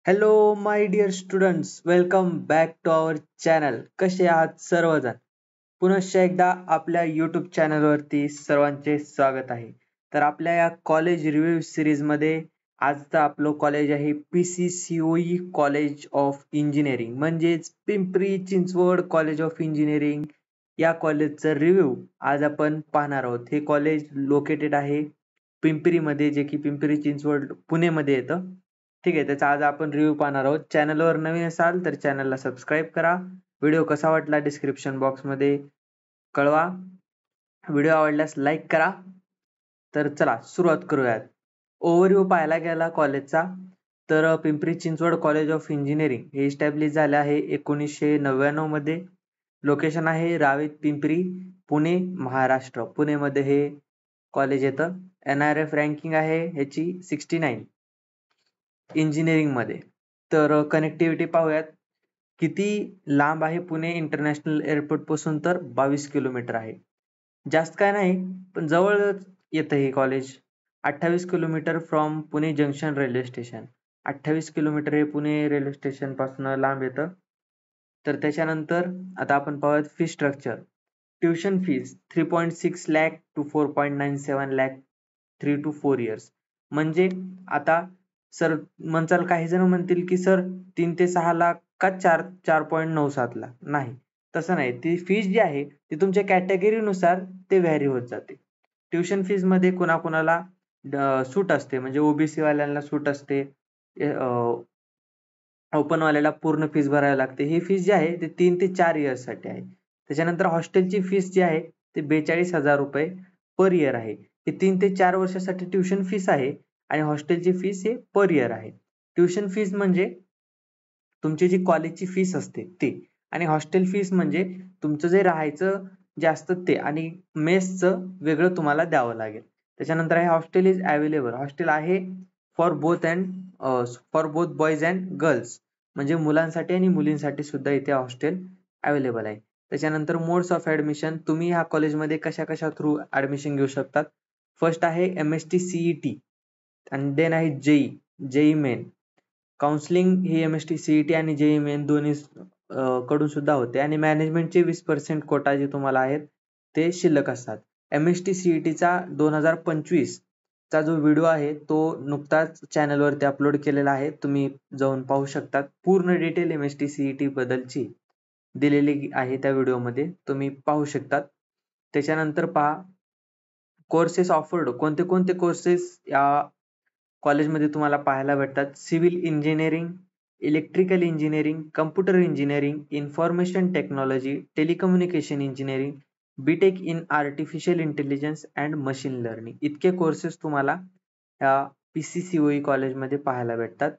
Hello my dear students, welcome back to our channel. कसे आहात सर्वजण? पुनश्च एकदा आपल्या यूट्यूब चॅनलवरती सर्वांचे स्वागत आहे. तर आपल्या या कॉलेज रिव्ह्यू सिरीजमध्ये आजचं आपलं कॉलेज आहे PCCOE कॉलेज ऑफ इंजिनिअरिंग, म्हणजेच Pimpri Chinchwad college of engineering. या कॉलेजचं रिव्ह्यू आज आपण पाहणार आहोत. हे कॉलेज लोकेटेड आहे पिंपरीमध्ये, जे की पिंपरी चिंचवड पुणेमध्ये येतं. ठीक आहे, त्याचा आज आपण रिव्ह्यू पाहणार आहोत. चॅनलवर नवीन असाल तर चॅनलला सबस्क्राईब करा. व्हिडिओ कसा वाटला डिस्क्रिप्शन बॉक्समध्ये कळवा. व्हिडिओ आवडल्यास लाईक करा. तर चला सुरुवात करूयात. ओव्हरव्ह्यू पाहायला गेला कॉलेजचा तर Pimpri Chinchwad college of engineering हे इस्टॅब्लिश झाले आहे 1999 मध्ये. लोकेशन आहे रावेत पिंपरी, पुणे, महाराष्ट्र. पुणेमध्ये हे कॉलेज येतं. NRF रँकिंग आहे ह्याची 69 इंजिनिअरिंग मध्ये. तर कनेक्टिव्हिटी पाहूयात. किती लांब आहे पुणे इंटरनॅशनल एअरपोर्ट पासून? तर 22 किलोमीटर आहे. जास्त काय नाही, पण जवळच येतं हे college. 28 kilometre from Pune junction railway station. 28 kilometre हे पुणे रेल्वे स्टेशन पासून लांब येतं. तर त्याच्यानंतर आता आपण पाहूयात fee structure. Tuition fees 3.6 lakh to 4.97 lakh 3 to 4 years. म्हणजे आता सर म्हणचाल, काही जण म्हणतील की सर 3 ते 6 लाख का 4.97 लाख. नाही, तसं नाही. ती फीज जी आहे ती तुमच्या कॅटेगरीनुसार ते व्हॅरी होत जाते. ट्युशन फीज मध्ये कुणाकुणाला सूट असते, म्हणजे ओबीसी वाल्यांना सूट असते, ओपन वाल्याला पूर्ण फीस भरावी लागते. ही फीस जी आहे ती 3 ते 4 इयर्स साठी आहे. त्याच्यानंतर हॉस्टेलची फीस जी आहे ती 42,000 रुपये पर इयर आहे. ही 3 ते 4 वर्षासाठी ट्युशन फीस आहे आणि हॉस्टेलची फीस हे पर इयर आहे. ट्युशन फीस म्हणजे तुमची जी कॉलेजची फीस असते ती, आणि हॉस्टेल फीस म्हणजे तुमचं जे राहायचं जे असतं ते, आणि मेसचं वेगळं तुम्हाला द्यावं लागेल. त्याच्यानंतर आहे हॉस्टेल इज अवेलेबल. हॉस्टेल आहे for both boys and girls, म्हणजे मुलांसाठी आणि मुलींसाठी सुद्धा इथे हॉस्टेल अवेलेबल आहे. त्याच्यानंतर मोड्स ऑफ ऍडमिशन. तुम्ही ह्या कॉलेजमध्ये कशा कशा थ्रू ऍडमिशन घेऊ शकतात? फर्स्ट आहे MST CET, आणि देन आहे जेई मेन. काउन्सिलिंग ही MST CET आणि जेई मेन दोन्ही कडून सुद्धा होते, आणि मॅनेजमेंटचे 20% कोटा जे तुम्हाला आहेत ते शिल्लक असतात. MST CET चा 2025 चा जो व्हिडिओ आहे तो नुकताच चॅनलवरती अपलोड केलेला आहे, तुम्ही जाऊन पाहू शकतात. पूर्ण डिटेल MST CET बद्दलची दिलेली आहे त्या व्हिडिओमध्ये, तुम्ही पाहू शकतात. त्याच्यानंतर पहा कोर्सेस ऑफर्ड. कोणते कोणते कोर्सेस या कॉलेजमध्ये तुम्हाला पाहायला भेटतात? Civil engineering, electrical engineering, computer engineering, information technology, telecommunication engineering, BTech in artificial intelligence and machine learning, इतके कोर्सेस तुम्हाला ह्या PCCOE कॉलेजमध्ये पाहायला भेटतात.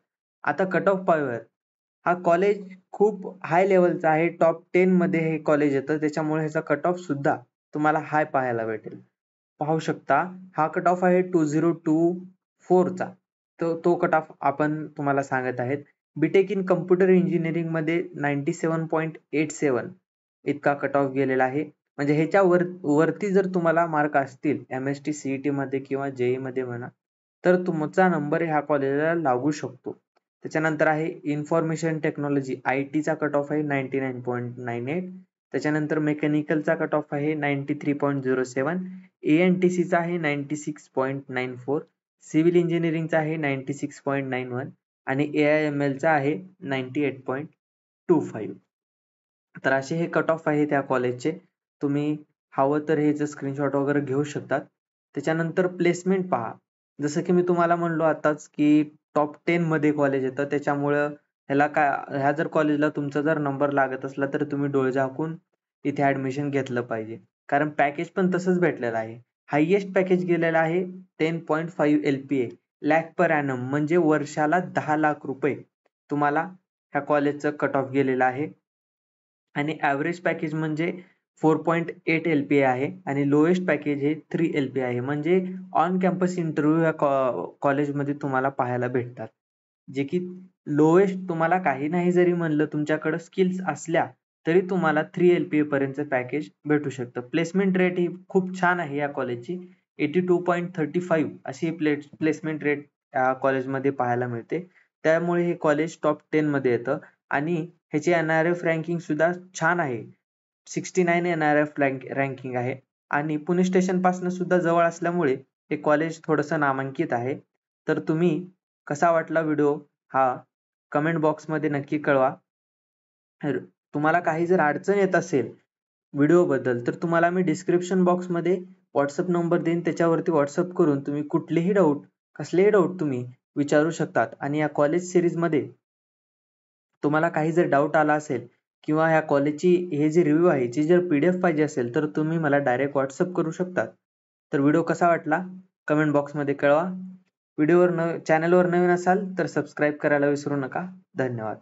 आता कट ऑफ पाहूयात. हा कॉलेज खूप हाय लेवलचा आहे. टॉप 10 मध्ये हे कॉलेज येतं, त्याच्यामुळे ह्याचा कट ऑफ सुद्धा तुम्हाला हाय पाहायला भेटेल. पाहू शकता, हा कट ऑफ आहे 2024 चा. तो कट ऑफ आपण तुम्हाला सांगत आहेत. बीटेक इन कम्प्युटर इंजिनिअरिंग मध्ये 97.87 इतका कट ऑफ गेलेला आहे. म्हणजे ह्याच्या वरती जर तुम्हाला मार्क असतील MST CET मध्ये किंवा JEE मध्ये म्हणा, तर तुमचा नंबर ह्या कॉलेजला लागू शकतो. त्याच्यानंतर आहे इन्फॉर्मेशन टेक्नॉलॉजी, IT चा कट ऑफ आहे 99.98. त्याच्यानंतर मेकॅनिकलचा कट ऑफ आहे 93.07. ANTC चा आहे 96.94. सिव्हिल इंजिनिअरिंगचा आहे 96.91 आणि AIML चा आहे 98.25. तर असे हे कट ऑफ आहे त्या कॉलेजचे. तुम्ही हवं तर ह्याचं स्क्रीनशॉट वगैरे घेऊ शकतात. त्याच्यानंतर प्लेसमेंट पहा. जसं की मी तुम्हाला म्हणलो आताच की टॉप 10 मध्ये कॉलेज येतं, त्याच्यामुळं ह्या जर कॉलेजला तुमचा जर नंबर लागत असला तर तुम्ही डोळे झाकून इथे ऍडमिशन घेतलं पाहिजे, कारण पॅकेज पण तसंच भेटलेलं आहे. हायएस्ट पॅकेज गेलेलं आहे 10.5 LPA लॅक पर ॲनम, म्हणजे वर्षाला 10 लाख रुपये तुम्हाला ह्या कॉलेजचं कट ऑफ गेलेलं आहे. आणि ॲव्हरेज पॅकेज म्हणजे 4.8 LPA आहे, आणि लोएस्ट पॅकेज हे 3 LPA आहे. म्हणजे ऑन कॅम्पस इंटरव्ह्यू ह्या कॉलेजमध्ये तुम्हाला पाहायला भेटतात, जे की लोएस्ट तुम्हाला काही नाही जरी म्हणलं, तुमच्याकडे स्किल्स असल्या तरी तुम्हाला 3 LPA पर्यंत पॅकेज भेटू शकतं. प्लेसमेंट रेट ही खूप छान आहे या कॉलेजची. 82.35 अशी प्लेसमेंट रेट या कॉलेजमध्ये पाहायला मिळते. त्यामुळे हे कॉलेज टॉप 10 मध्ये येतं आणि ह्याची NRF रँकिंग सुद्धा छान आहे. 69 NRF रँकिंग आहे आणि पुणे स्टेशन पासून सुद्धा जवळ असल्यामुळे हे कॉलेज थोडंसं नामांकित आहे. तर तुम्ही कसा वाटला व्हिडिओ हा कमेंट बॉक्स मध्ये नक्की कळवा. तुम्हाला काही जर अडचण येत असेल व्हिडिओ बद्दल तर तुम्हाला मी डिस्क्रिप्शन बॉक्स मध्ये व्हॉट्सअप नंबर देईन, त्याच्यावरती व्हॉट्सअप करून तुम्ही कुठलेही डाऊट कसलेही डाऊट तुम्ही विचारू शकतात. आणि या कॉलेज सिरीज मध्ये तुम्हाला काही जर डाऊट आला असेल किंवा ह्या कॉलेजची हे जे रिव्ह्यू आहे ची जर PDF पाहिजे असेल तर तुम्ही मला डायरेक्ट व्हॉट्सअप करू शकता. तर व्हिडिओ कसा वाटला कमेंट बॉक्स मध्ये कळवा. चॅनलवर नवीन असाल तर सबस्क्राईब करायला विसरू नका. धन्यवाद.